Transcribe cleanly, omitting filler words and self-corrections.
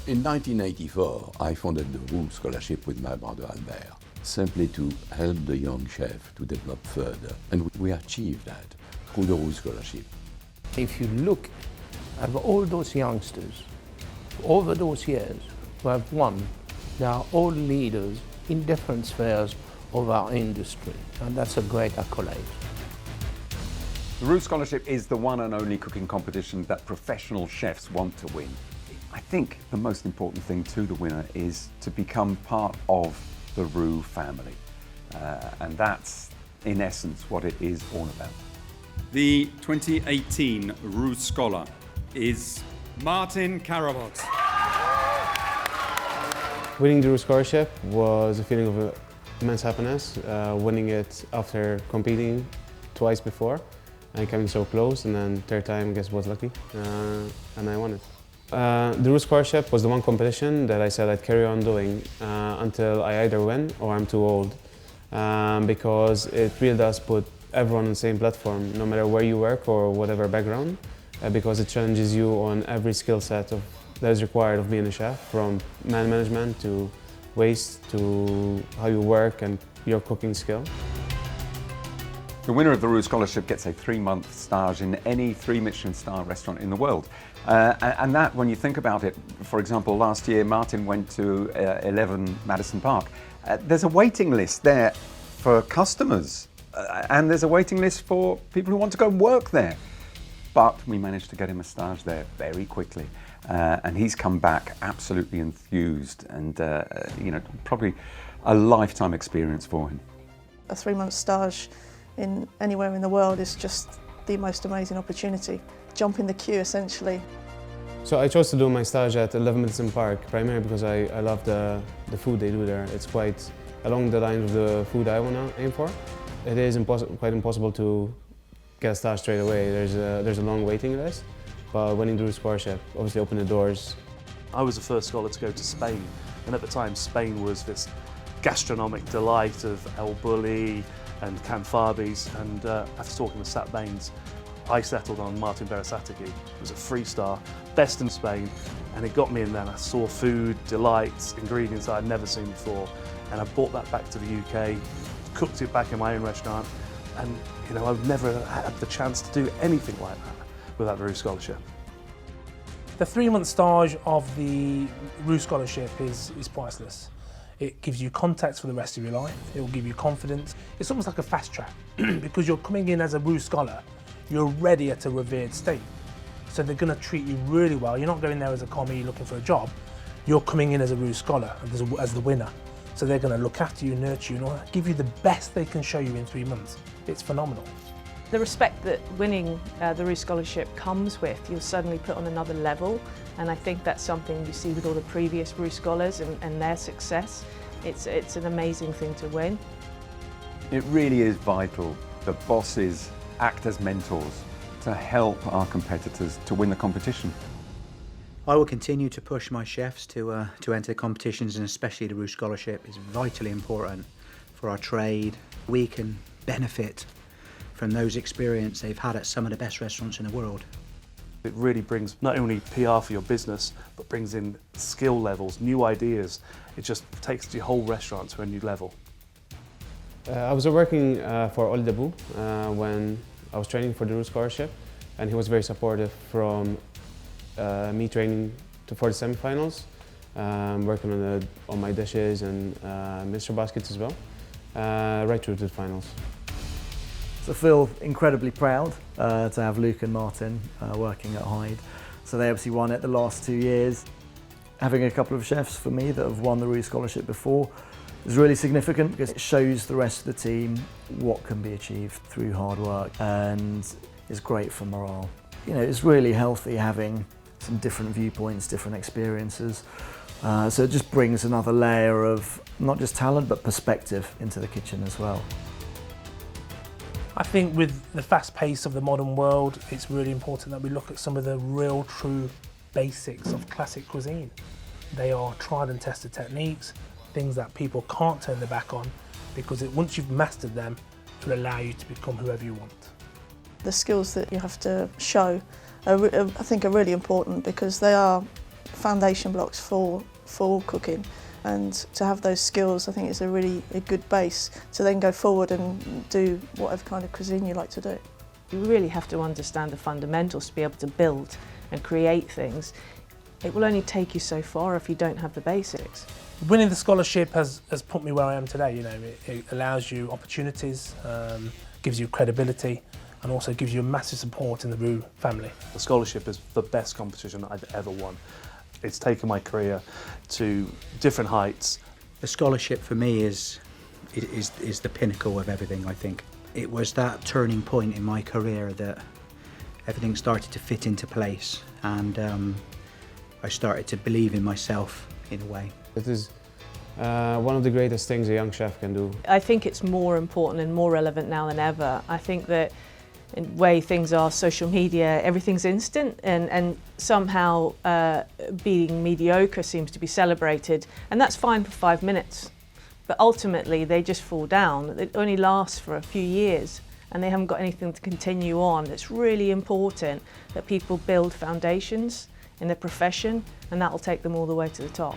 In 1984, I founded the Roux Scholarship with my brother Albert, simply to help the young chef to develop further. And we achieved that through the Roux Scholarship. If you look at all those youngsters over those years who have won, they are all leaders in different spheres of our industry, and that's a great accolade. The Roux Scholarship is the one and only cooking competition that professional chefs want to win. I think the most important thing to the winner is to become part of the Roux family. And that's, in essence, what it is all about. The 2018 Roux Scholar is Martin CARABOTT. Winning the Roux Scholarship was a feeling of immense happiness. Winning it after competing twice before and coming so close, and then third time, I guess, was lucky, and I won it. The Roux Scholarship was the one competition that I said I'd carry on doing until I either win or I'm too old, because it really does put everyone on the same platform, no matter where you work or whatever background, because it challenges you on every skill set that is required of being a chef, from man management to waste to how you work and your cooking skill. The winner of the Roux Scholarship gets a 3-month stage in any 3 Michelin star restaurant in the world. And that, when you think about it, for example, last year Martin went to 11 Madison Park. There's a waiting list there for customers, and there's a waiting list for people who want to go and work there. But we managed to get him a stage there very quickly. And he's come back absolutely enthused, and you know, probably a lifetime experience for him. A 3-month stage in anywhere in the world is just the most amazing opportunity. Jump in the queue, essentially. So I chose to do my stage at 11 Madison Park, primarily because I love the food they do there. It's quite along the line of the food I want to aim for. It is quite impossible to get a stage straight away. There's a long waiting list, but winning the Roux Scholarship obviously opened the doors. I was the first scholar to go to Spain, and at the time Spain was this gastronomic delight of OLLIE and Canfabis, and after talking with Sat Bains, I settled on Martin Berasategui. It was a 3-star, best in Spain, and it got me in there. I saw food, delights, ingredients I'd never seen before, and I brought that back to the UK, cooked it back in my own restaurant, and you know, I've never had the chance to do anything like that without the Roux Scholarship. The 3-month stage of the Roux Scholarship is priceless. It gives you contacts for the rest of your life. It will give you confidence. It's almost like a fast track because you're coming in as a Roux Scholar. You're already at a revered state. So they're going to treat you really well. You're not going there as a commie looking for a job. You're coming in as a Roux Scholar, as the winner. So they're going to look after you, nurture you, and give you the best they can show you in 3 months. It's phenomenal. The respect that winning the Roux Scholarship comes with, you're suddenly put on another level, and I think that's something you see with all the previous Roux Scholars and their success. It's an amazing thing to win. It really is vital that bosses act as mentors to help our competitors to win the competition. I will continue to push my chefs to enter competitions, and especially the Roux Scholarship is vitally important for our trade. We can benefit from those experiences they've had at some of the best restaurants in the world. It really brings not only PR for your business, but brings in skill levels, new ideas. It just takes the whole restaurant to a new level. I was working for OLLIE when I was training for the Roux Scholarship, and he was very supportive from me training for the semi-finals, working on my dishes and mixture baskets as well, right through to the finals. So I feel incredibly proud to have Luke and Martin working at Hyde. So they obviously won it the last 2 years. Having a couple of chefs for me that have won the Roux Scholarship before is really significant because it shows the rest of the team what can be achieved through hard work, and is great for morale. You know, it's really healthy having some different viewpoints, different experiences. So it just brings another layer of not just talent but perspective into the kitchen as well. I think with the fast pace of the modern world, it's really important that we look at some of the real true basics of classic cuisine. They are tried and tested techniques, things that people can't turn their back on, because once you've mastered them, it will allow you to become whoever you want. The skills that you have to show I think are really important because they are foundation blocks for cooking, and to have those skills I think is a good base to then go forward and do whatever kind of cuisine you like to do. You really have to understand the fundamentals to be able to build and create things. It will only take you so far if you don't have the basics. Winning the scholarship has put me where I am today. You know, it allows you opportunities, gives you credibility, and also gives you a massive support in the Roux family. The scholarship is the best competition I've ever won. It's taken my career to different heights. The scholarship for me is the pinnacle of everything, I think. It was that turning point in my career that everything started to fit into place, and I started to believe in myself in a way. It is one of the greatest things a young chef can do. I think it's more important and more relevant now than ever. I think that in the way things are, social media, everything's instant, and somehow being mediocre seems to be celebrated, and that's fine for 5 minutes. But ultimately they just fall down. It only lasts for a few years and they haven't got anything to continue on. It's really important that people build foundations in their profession, and that will take them all the way to the top.